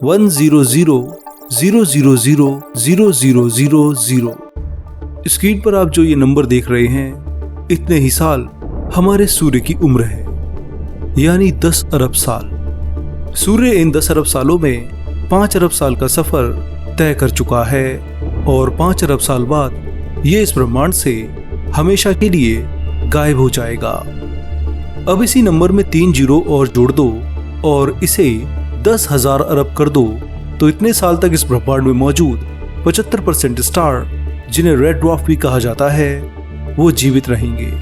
10000000000। Screen पर आप जो ये नंबर देख रहे हैं, इतने ही साल हमारे सूर्य की उम्र है, यानी 10 अरब साल। सूर्य इन 10 अरब सालों में 5 अरब साल का सफर तय कर चुका है और 5 अरब साल बाद ये इस ब्रह्मांड से हमेशा के लिए गायब हो जाएगा। अब इसी नंबर में 3 जीरो और जोड़ दो और इसे 10,000 अरब कर दो, तो इतने साल तक इस ब्रह्मांड में मौजूद 75% स्टार, जिन्हें रेड ड्वार्फ भी कहा जाता है, वो जीवित रहेंगे।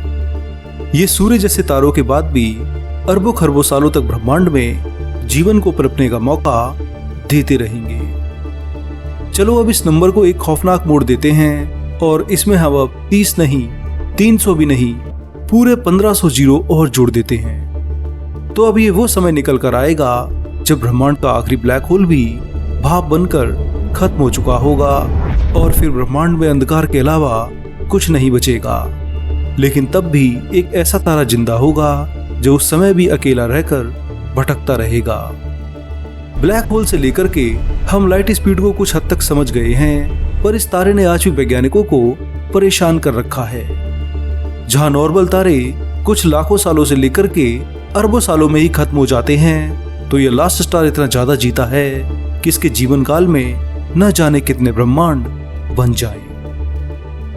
ये सूर्य जैसे तारों के बाद भी अरबों खरबों सालों तक ब्रह्मांड में जीवन को पनपने का मौका देते रहेंगे। चलो अब इस नंबर को एक खौफनाक मोड़ देते हैं और इसमें हम अब 30 नहीं, 300 भी नहीं, पूरे 1500 जीरो और जोड़ देते हैं। तो अब ये वो समय निकल कर आएगा जब ब्रह्मांड का आखिरी ब्लैक होल भी भाप बनकर खत्म हो चुका होगा और फिर ब्रह्मांड में अंधकार के अलावा कुछ नहीं बचेगा। लेकिन तब भी एक ऐसा तारा जिंदा होगा जो उस समय भी अकेला रहकर भटकता रहेगा। ब्लैक होल से लेकर के हम लाइट स्पीड को कुछ हद तक समझ गए हैं, पर इस तारे ने आज भी वैज्ञानिकों को परेशान कर रखा है। जहां नॉर्मल तारे कुछ लाखों सालों से लेकर के अरबों सालों में ही खत्म हो जाते हैं, तो यह लास्ट स्टार इतना ज्यादा जीता है कि इसके जीवन काल में न जाने कितने ब्रह्मांड बन जाए।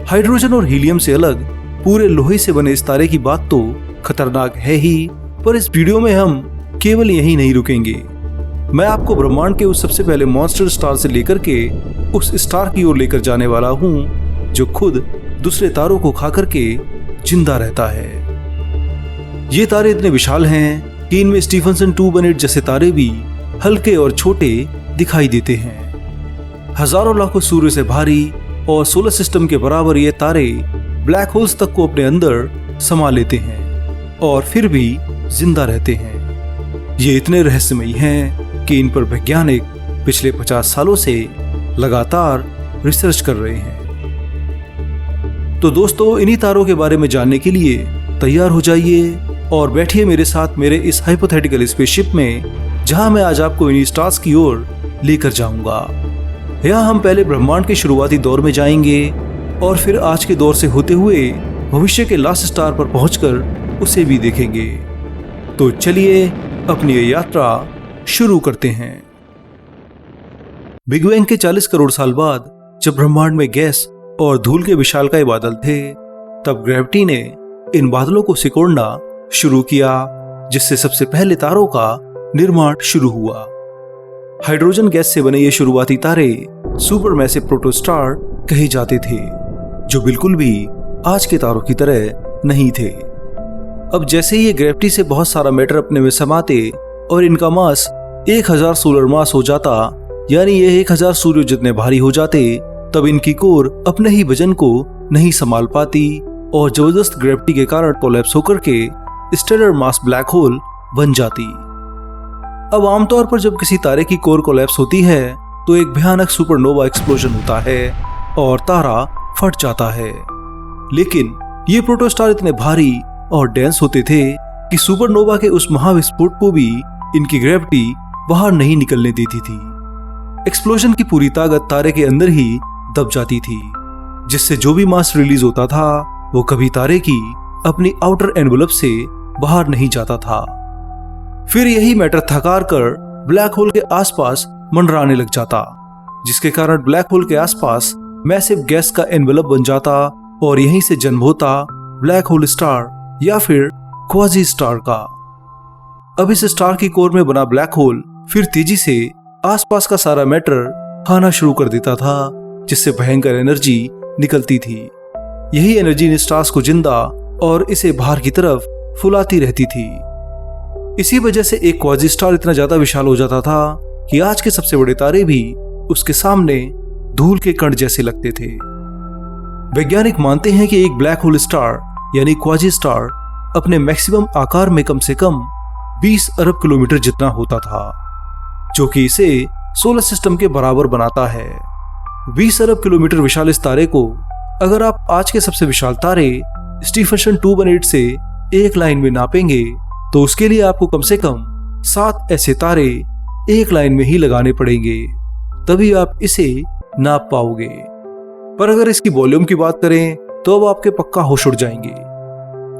हाइड्रोजन और हीलियम से अलग पूरे लोहे से बने इस तारे की बात तो खतरनाक है ही, पर इस वीडियो में हम केवल यही नहीं रुकेंगे। मैं आपको ब्रह्मांड के उस सबसे पहले मॉन्स्टर स्टार से लेकर के उस स्टार की ओर लेकर जाने वाला हूं जो खुद दूसरे तारों को खा करके जिंदा रहता है। ये तारे इतने विशाल हैं कि इनमें स्टीफनसन 218 जैसे तारे भी हल्के और छोटे दिखाई देते हैं। हजारों लाखों सूर्य से भारी और सोलर सिस्टम के बराबर ये तारे ब्लैक होल्स तक को अपने अंदर समा लेते हैं और फिर भी जिंदा रहते हैं। ये इतने रहस्यमयी हैं कि इन पर वैज्ञानिक पिछले 50 सालों से लगातार रिसर्च कर रहे हैं। तो दोस्तों, इन्हीं तारों के बारे में जानने के लिए तैयार हो जाइए और बैठिए मेरे साथ मेरे इस हाइपोथेटिकल स्पेसशिप में, जहां मैं आज आपको इन्हीं स्टार्स की ओर लेकर जाऊंगा। यहाँ हम पहले ब्रह्मांड के शुरुआती दौर में जाएंगे और फिर आज के दौर से होते हुए भविष्य के लास्ट स्टार पर पहुंचकर उसे भी देखेंगे। तो चलिए अपनी ये यात्रा शुरू करते हैं। बिग बैंग के 40 करोड़ साल बाद जब ब्रह्मांड में गैस और धूल के विशालकाय बादल थे, तब ग्रेविटी ने इन बादलों को सिकोड़ना शुरू किया, जिससे सबसे पहले तारों का निर्माण शुरू हुआ। हाइड्रोजन गैस से बने ये शुरुआती तारे सुपरमैसिव प्रोटोस्टार कहे जाते थे, जो बिल्कुल भी आज के तारों की तरह नहीं थे। अब जैसे ही ये ग्रेविटी से बहुत सारा मैटर अपने में समाते और इनका मास 1000 सोलर मास हो जाता, यानी ये 1000 सूर्य जितने भारी हो जाते, तब इनकी कोर अपने ही वजन को नहीं संभाल पाती और जबरदस्त ग्रेविटी के कारण कोलैप्स होकर के स्टेलर मास ब्लैक होल बन जाती। अब आमतौर पर जब किसी तारे की कोर कोलैप्स होती है तो एक भयानक सुपरनोवा एक्सप्लोजन होता है और तारा फट जाता है। लेकिन ये प्रोटोस्टार इतने भारी और डेंस होते थे कि सुपरनोवा के उस महाविस्फोट को भी इनकी ग्रेविटी बाहर नहीं निकलने देती थी। एक्सप्लोजन की पूरी ताकत तारे के अंदर ही दब जाती थी, जिससे जो भी मास रिलीज होता था वो कभी तारे की अपनी आउटर एनवलप से बाहर नहीं जाता था। फिर यही मैटर थकार कर ब्लैक होल के आसपास मंडराने लग जाता, जिसके कारण ब्लैक होल के आसपास मैसिव गैस का एनवलप बन जाता और यहीं से जन्म होता ब्लैक होल स्टार या फिर क्वाजी स्टार का। अब इस स्टार की कोर में बना ब्लैक होल फिर तेजी से आसपास का सारा मैटर खाना शुरू कर देता था, जिससे भयंकर एनर्जी निकलती थी। यही एनर्जी इन स्टार्स को जिंदा और इसे बाहर की तरफ फुलाती रहती थी। इसी वजह से एक क्वाजी स्टार इतना ज्यादा विशाल हो जाता था कि आज के सबसे बड़े तारे भी उसके सामने धूल के कण जैसे लगते थे। वैज्ञानिक मानते हैं कि एक ब्लैक होल स्टार यानी क्वाजी स्टार अपने मैक्सिमम आकार में कम से कम 20 अरब किलोमीटर जितना होता था, जो कि इसे सोलर सिस्टम के बराबर बनाता है। 20 अरब किलोमीटर विशाल इस तारे को अगर आप आज के सबसे विशाल तारे स्टीफनसन 218 से एक लाइन में नापेंगे तो उसके लिए आपको कम से कम 7 ऐसे तारे एक लाइन में ही लगाने पड़ेंगे, तभी आप इसे नाप पाओगे। पर अगर इसकी वॉल्यूम की बात करें तो अब आपके पक्का होश उड़ जाएंगे।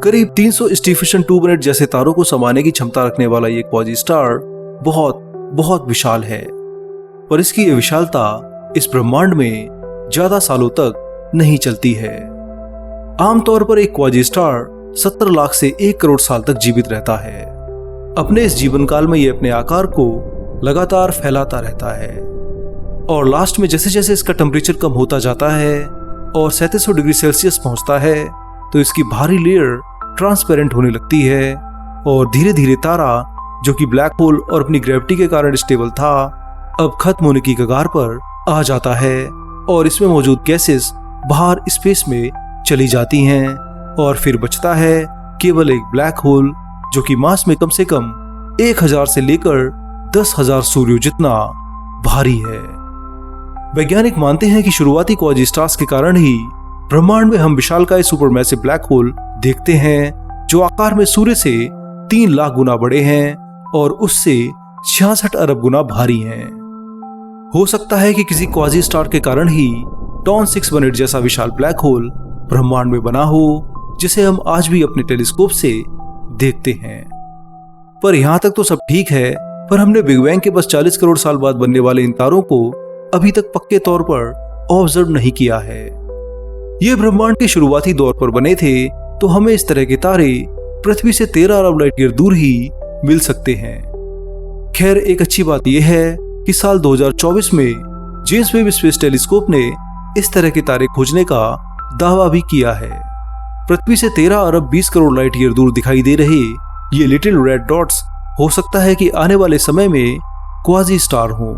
करीब 300 स्टीफन 2 मिनट जैसे तारों को समाने की क्षमता रखने वाला ये क्वाजी स्टार बहुत बहुत विशाल है, पर इसकी ये विशालता इस ब्रह्मांड में ज्यादा सालों तक नहीं चलती है। आमतौर पर एक क्वाजी स्टार 70 लाख से 1 करोड़ साल तक जीवित रहता है। अपने इस जीवन काल में ये अपने आकार को लगातार फैलाता रहता है और लास्ट में जैसे जैसे इसका टेम्परेचर कम होता जाता है और 3700 डिग्री सेल्सियस पहुंचता है तो इसकी भारी लेयर ट्रांसपेरेंट होने लगती है और धीरे धीरे तारा, जो कि ब्लैक होल और अपनी ग्रेविटी के कारण स्टेबल था, अब खत्म होने की कगार पर आ जाता है और इसमें मौजूद गैसेस बाहर स्पेस में चली जाती हैं और फिर बचता है केवल एक ब्लैक होल, जो कि मास में कम से कम 1000 से लेकर 10,000 सूर्यों जितना भारी है। वैज्ञानिक मानते हैं कि शुरुआती क्वाजी स्टार्स के कारण ही ब्रह्मांड में हम विशालकाय सुपरमैसिव ब्लैक होल देखते हैं, जो आकार में सूर्य से 3 लाख गुना बड़े हैं और उससे 66 अरब गुना भारी हैं। हो सकता है कि किसी क्वाजी स्टार के कारण ही टॉन 618 जैसा विशाल ब्लैक होल ब्रह्मांड में बना हो, जिसे हम आज भी अपने टेलीस्कोप से देखते हैं। पर यहां तक तो सब ठीक है, पर हमने बिग बैंग के बस 40 करोड़ साल बाद बनने वाले इन तारों को अभी तक पक्के तौर पर ऑब्जर्व नहीं किया है। ये ब्रह्मांड के शुरुआती दौर पर बने थे तो हमें इस तरह के तारे पृथ्वी से 13 अरब लाइट ईयर दूर ही मिल सकते हैं। खैर, एक अच्छी बात यह है कि साल 2024 में जेम्स वेब स्पेस टेलीस्कोप ने इस तरह के तारे खोजने का दावा भी किया है। पृथ्वी से 13 अरब 20 करोड़ लाइट ईयर दूर दिखाई दे रहे ये लिटिल रेड डॉट्स हो सकता है कि आने वाले समय में क्वाजी स्टार हों।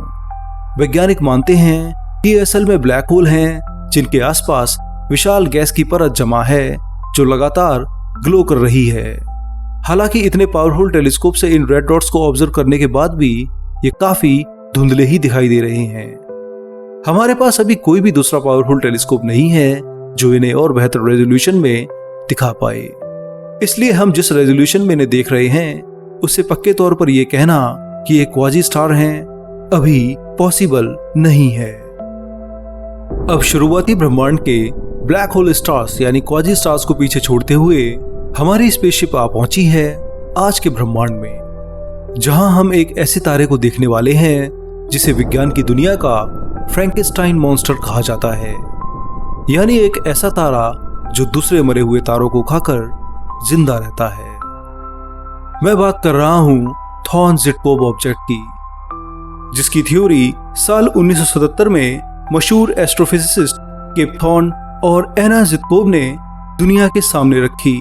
वैज्ञानिक मानते हैं कि असल में ब्लैक होल हैं, जिनके आसपास विशाल गैस की परत जमा है जो लगातार ग्लो कर रही है। हालांकि इतने पावरफुल टेलीस्कोप से इन रेड डॉट्स को ऑब्जर्व करने के बाद भी ये काफी धुंधले ही दिखाई दे रहे हैं। हमारे पास अभी कोई भी दूसरा पावरफुल टेलीस्कोप नहीं है जो इन्हें और बेहतर रेजोल्यूशन में दिखा पाए, इसलिए हम जिस रेजोल्यूशन में इन्हें देख रहे हैं उससे पक्के तौर पर यह कहना कि ये क्वाजी स्टार हैं अभी पॉसिबल नहीं है। अब शुरुआती ब्रह्मांड के ब्लैक होल स्टार्स यानी क्वाजी स्टार्स को पीछे छोड़ते हुए हमारी स्पेसशिप आ पहुंची है आज के ब्रह्मांड में, जहां हम एक ऐसे तारे को देखने वाले हैं जिसे विज्ञान की दुनिया का फ्रैंकेनस्टाइन मॉन्स्टर कहा जाता है, यानी एक ऐसा तारा जो दूसरे मरे हुए तारों को खाकर जिंदा रहता है। मैं बात कर रहा हूं थॉर्न-ज़िटकोव ऑब्जेक्ट की, जिसकी थ्योरी साल 1977 में मशहूर एस्ट्रोफिजिसिस्ट किप थॉर्न और एना ज़िटकोव ने दुनिया के सामने रखी।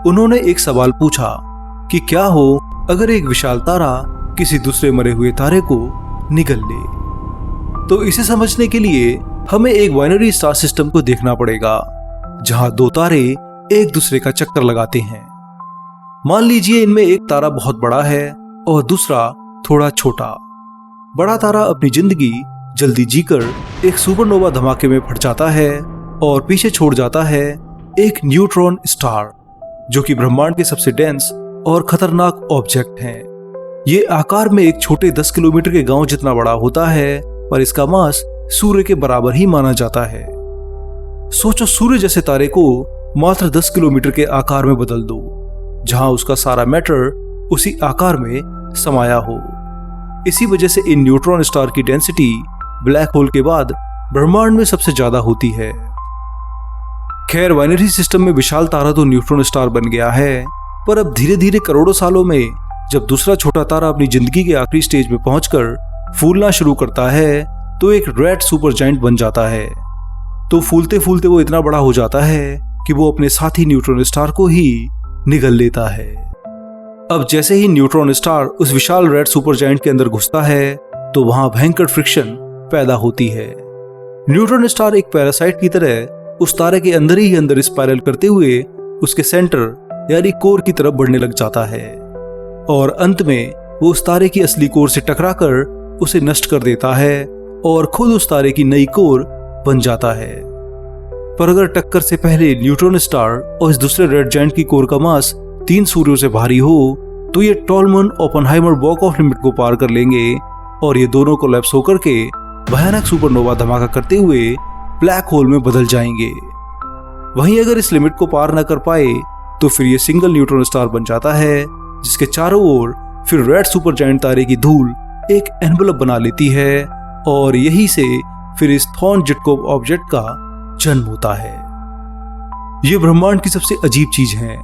उन्होंने एक सवाल पूछा कि क्या हो अगर एक विशाल तारा किसी दूसरे मरे हुए तारे को निगल ले। तो इसे समझने के लिए हमें एक बाइनरी स्टार सिस्टम को देखना पड़ेगा, जहां 2 तारे एक दूसरे का चक्कर लगाते हैं। मान लीजिए इनमें एक तारा बहुत बड़ा है और दूसरा थोड़ा छोटा। बड़ा तारा अपनी जिंदगी जल्दी जीकर एक सुपरनोवा धमाके में फट जाता है और पीछे छोड़ जाता है एक न्यूट्रॉन स्टार, जो कि ब्रह्मांड के सबसे डेंस और खतरनाक ऑब्जेक्ट है। ये आकार में एक छोटे 10 किलोमीटर के गांव जितना बड़ा होता है, पर इसका मास सूर्य के बराबर ही माना जाता है। सोचो, सूर्य जैसे तारे को मात्र 10 किलोमीटर के आकार में बदल दो, जहां उसका सारा मैटर उसी आकार में समाया हो। इसी वजह से इन न्यूट्रॉन स्टार की डेंसिटी ब्लैक होल के बाद ब्रह्मांड में सबसे ज्यादा होती है। खैर, बाइनरी सिस्टम में विशाल तारा तो न्यूट्रॉन स्टार बन गया है, पर अब धीरे धीरे करोड़ों सालों में जब दूसरा छोटा तारा अपनी जिंदगी के आखिरी स्टेज में पहुंचकर फूलना शुरू करता है तो एक रेड सुपर जायंट बन जाता है। तो फूलते फूलते वो इतना बड़ा हो जाता है कि वो अपने साथी न्यूट्रॉन स्टार को ही निगल लेता है। अब जैसे ही न्यूट्रॉन स्टार उस विशाल रेड सुपर जायंट के अंदर घुसता है तो वहां भयंकर फ्रिक्शन पैदा होती है। न्यूट्रॉन स्टार एक पैरासाइट की तरह उस तारे के अंदर ही अंदर स्पाइरल करते हुए उसके सेंटर यानी कोर की तरफ बढ़ने लग जाता है और अंत में वो उस तारे की असली कोर से टकराकर उसे नष्ट कर देता है और खुद उस तारे की नई कोर बन जाता है। पर अगर टक्कर से पहले न्यूट्रॉन स्टार और इस दूसरे रेड जायंट की कोर का मास 3 सूर्यों से भारी हो तो ये टॉलमन ओपेनहाइमर बॉक ऑफ लिमिट को पार कर लेंगे और ये दोनों कोलैप्स होकर के भयानक सुपरनोवा धमाका करते हुए ब्लैक होल में बदल जाएंगे। वहीं अगर इस लिमिट को पार न कर पाए तो फिर ये सिंगल न्यूट्रॉन स्टार बन जाता है, जिसके चारों ओर फिर रेड सुपर जायंट तारे की धूल एक एनवेलप बना लेती है और यही से फिर इस थॉर्न जिटकोव ऑब्जेक्ट का जन्म होता है। ये ब्रह्मांड की सबसे अजीब चीज है।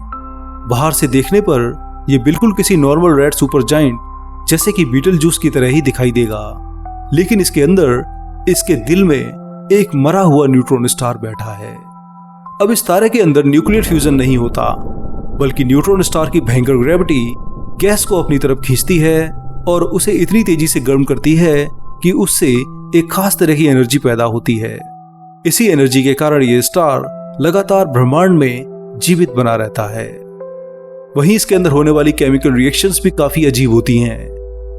बाहर से देखने पर यह बिल्कुल किसी नॉर्मल रेड सुपर जायंट जैसे कि बीटल जूस की तरह ही दिखाई देगा, लेकिन इसके अंदर इसके दिल में एक मरा हुआ न्यूट्रॉन स्टार बैठा है। अब इस तारे के अंदर न्यूक्लियर फ्यूजन नहीं होता, बल्कि न्यूट्रॉन स्टार की भयंकर ग्रेविटी गैस को अपनी तरफ खींचती है और उसे इतनी तेजी से गर्म करती है कि उससे एक खास तरह की एनर्जी पैदा होती है। इसी एनर्जी के कारण ये स्टार लगातार ब्रह्मांड में जीवित बना रहता है। वहीं इसके अंदर होने वाली केमिकल रिएक्शंस भी काफी अजीब होती हैं।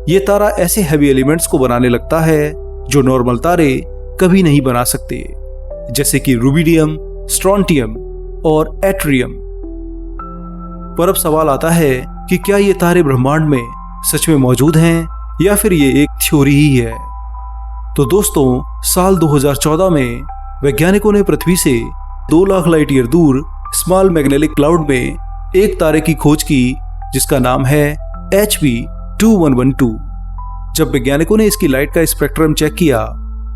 ये तारा ऐसे हैवी एलिमेंट्स को बनाने लगता है जो नॉर्मल तारे कभी नहीं बना सकते, जैसे कि रुबिडियम, स्ट्रोंटियम और एट्रियम। पर अब सवाल आता है कि क्या ये तारे ब्रह्मांड में सच में मौजूद हैं या फिर ये एक थ्योरी ही है। तो दोस्तों, साल 2014 में वैज्ञानिकों ने पृथ्वी से 2 लाख लाइट ईयर दूर स्मॉल मैग्नेटिक क्लाउड में एक तारे की खोज की जिसका नाम है HB2112। जब वैज्ञानिकों ने इसकी लाइट का स्पेक्ट्रम चेक किया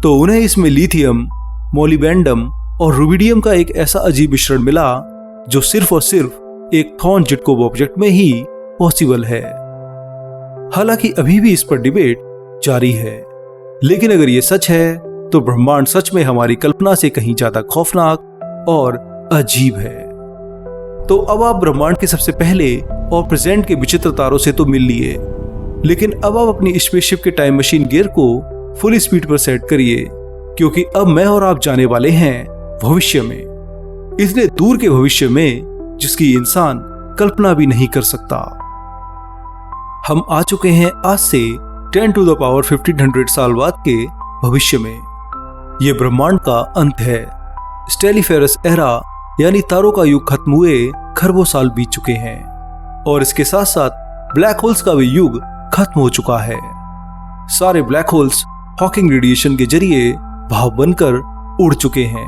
तो उन्हें इसमें लिथियम, मोलिबेंडम और रुबिडियम का एक ऐसा अजीब मिश्रण मिला जो सिर्फ और सिर्फ एक थॉर्न जिटकोव ऑब्जेक्ट में ही पॉसिबल है। हालांकि अभी भी इस पर डिबेट जारी है, लेकिन अगर ये सच है तो ब्रह्मांड सच में हमारी कल्पना से कहीं ज्यादा खौफनाक और अजीब है। तो अब आप ब्रह्मांड के सबसे पहले और प्रेजेंट के विचित्र तारों से तो मिल लिए, लेकिन अब आप अपनी स्पेसशिप के टाइम मशीन गियर को फुल स्पीड पर सेट करिए, क्योंकि अब मैं और आप जाने वाले हैं भविष्य में, इतने दूर के भविष्य में जिसकी इंसान कल्पना भी नहीं कर सकता। हम आ चुके हैं आज से 10 to the power 1500 साल बाद के भविष्य में। यह ब्रह्मांड का अंत है। स्टेलिफेरस एरा यानी तारों का युग खत्म हुए खरबों साल बीत चुके हैं और इसके साथ साथ ब्लैक होल्स का भी युग खत्म हो चुका है। सारे ब्लैक होल्स हॉकिंग रेडिएशन के जरिए भाप बनकर उड़ चुके हैं।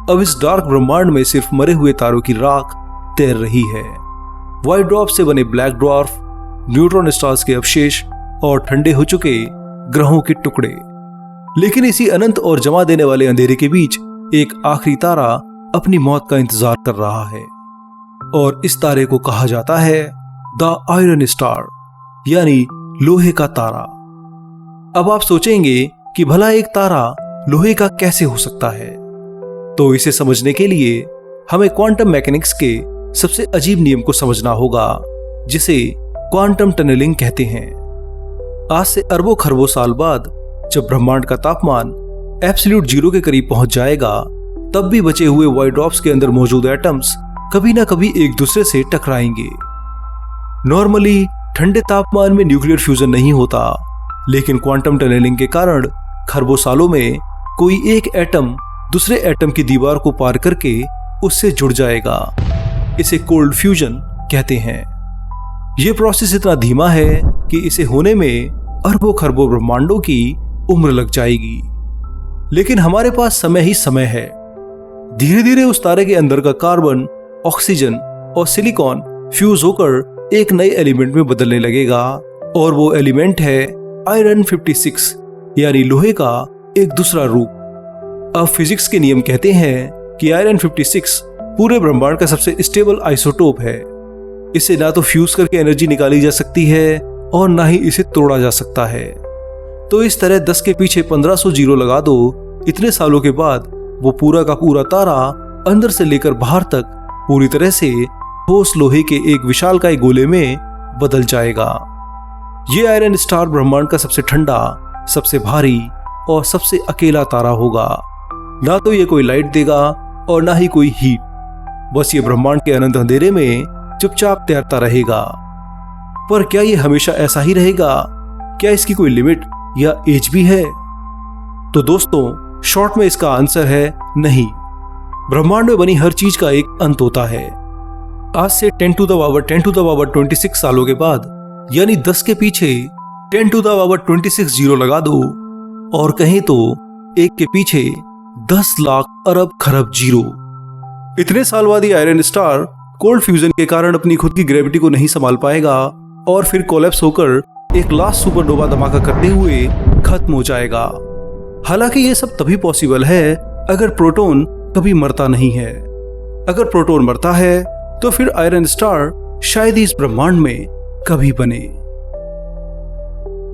अब इस डार्क ब्रह्मांड में सिर्फ मरे हुए तारों की राख तैर रही है। व्हाइट ड्वार्फ से बने ब्लैक ड्वार्फ, न्यूट्रॉन स्टार्स के अवशेष और ठंडे हो चुके ग्रहों के टुकड़े। लेकिन इसी अनंत और जमा देने वाले अंधेरे के बीच एक आखिरी तारा अपनी मौत का इंतजार कर रहा है और इस तारे को कहा जाता है द आयरन स्टार, यानी लोहे का तारा। अब आप सोचेंगे कि भला एक तारा लोहे का कैसे हो सकता है, तो इसे समझने के लिए हमें क्वांटम मैकेनिक्स के सबसे अजीब नियम को समझना होगा, जिसे क्वांटम टनलिंग कहते हैं। आज से अरबों खरबों साल बाद जब ब्रह्मांड का तापमान एब्सोल्यूट जीरो के करीब पहुंच जाएगा, तब भी बचे हुए व्हाइट ड्वार्फ्स के अंदर मौजूद एटम्स कभी ना कभी एक दूसरे से टकराएंगे। नॉर्मली ठंडे तापमान में न्यूक्लियर फ्यूजन नहीं होता, लेकिन क्वांटम टनलिंग के कारण खरबों सालों में कोई एक एटम दूसरे एटम की दीवार को पार करके उससे जुड़ जाएगा। इसे कोल्ड फ्यूजन कहते हैं। यह प्रोसेस इतना धीमा है कि इसे होने में अरबों खरबों ब्रह्मांडों की उम्र लग जाएगी, लेकिन हमारे पास समय ही समय है। धीरे धीरे उस तारे के अंदर का कार्बन, ऑक्सीजन और सिलिकॉन फ्यूज होकर एक नए एलिमेंट में बदलने लगेगा और वो एलिमेंट है आयरन 56, यानी लोहे का एक दूसरा रूप। अब फिजिक्स के नियम कहते हैं कि आयरन 56 पूरे ब्रह्मांड का सबसे स्टेबल आइसोटोप है। इसे ना तो फ्यूज करके एनर्जी निकाली जा सकती है और ना ही इसे तोड़ा जा सकता है। तो इस तरह 10 के पीछे 1500 जीरो लगा दो, इतने सालों के बाद वो पूरा का पूरा तारा अंदर से लेकर बाहर तक पूरी तरह से ठोस लोहे के एक विशालकाय गोले में बदल जाएगा। ये आयरन स्टार ब्रह्मांड का सबसे ठंडा, सबसे भारी और सबसे अकेला तारा होगा। ना तो ये कोई लाइट देगा और ना ही कोई हीट, बस ये ब्रह्मांड के अनंत अंधेरे में चुपचाप तैरता रहेगा। पर क्या ये हमेशा ऐसा ही रहेगा? क्या इसकी कोई लिमिट या एज भी है? तो दोस्तों, शॉर्ट में इसका आंसर है नहीं। ब्रह्मांड में बनी हर चीज का एक अंत होता है। आज से 10 to the power 26 सालों के बाद, यानी 10 के पीछे 10 to the power 26 जीरो लगा दो और कहें तो 1 के पीछे 10 लाख अरब खरब जीरो। इतने साल बाद ये आयरन स्टार कोल्ड फ्यूजन के कारण अपनी खुद की ग्रेविटी को नहीं संभाल पाएगा और फिर कोलैप्स होकर एक लास्ट सुपरनोवा धमाका करते हुए खत्म हो जाएगा। हालांकि ये सब तभी पॉसिबल है अगर प्रोटॉन कभी मरता नहीं है। अगर प्रोटॉन मरता है तो फिर आयरन स्टार शायद ही इस ब्रह्मांड में कभी बने।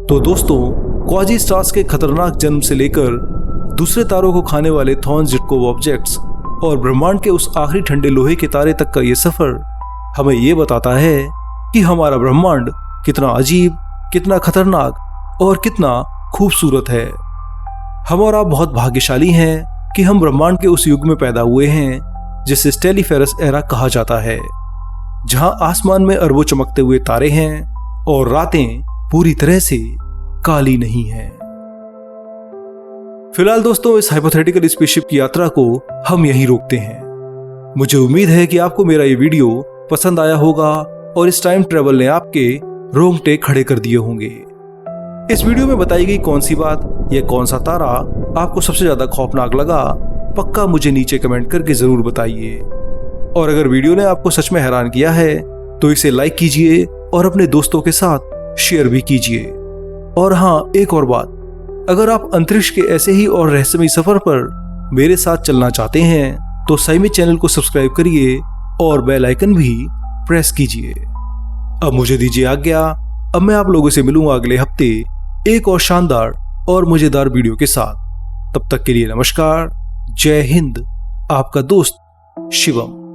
तो दोस्तों, क्वाजी स्टार्स के खतरनाक जन्म से लेकर दूसरे तारों को खाने वाले थॉर्न्स-ज़िटकोव ऑब्जेक्ट्स और ब्रह्मांड के उस आखिरी ठंडे लोहे के तारे तक का ये सफर हमें ये बताता है कि हमारा ब्रह्मांड कितना अजीब, कितना खतरनाक और कितना खूबसूरत है। हम और आप बहुत भाग्यशाली हैं कि हम ब्रह्मांड के उस युग में पैदा हुए हैं जिसे स्टेलीफेरस एरा कहा जाता है, जहां आसमान में अरबों चमकते हुए तारे हैं और रातें पूरी तरह से काली नहीं हैं। फिलहाल दोस्तों, इस हाइपोथेटिकल स्पेसशिप की यात्रा को हम यहीं रोकते हैं। मुझे उम्मीद है कि आपको मेरा ये वीडियो पसंद आया होगा और इस टाइम ट्रेवल ने आपके रोंगटे खड़े कर दिए होंगे। इस वीडियो में बताई गई कौन सी बात या कौन सा तारा आपको सबसे ज्यादा खौफनाक लगा, पक्का मुझे नीचे कमेंट करके जरूर बताइए। और अगर वीडियो ने आपको सच में हैरान किया है तो इसे लाइक कीजिए और अपने दोस्तों के साथ शेयर भी कीजिए। और हाँ, एक और बात, अगर आप अंतरिक्ष के ऐसे ही और रहस्यमयी सफर पर मेरे साथ चलना चाहते हैं तो साइमी चैनल को सब्सक्राइब करिए और बेल आइकन भी प्रेस कीजिए। अब मुझे दीजिए आज्ञा। अब मैं आप लोगों से मिलूंगा अगले हफ्ते एक और शानदार और मजेदार वीडियो के साथ। तब तक के लिए नमस्कार, जय हिंद, आपका दोस्त शिवम।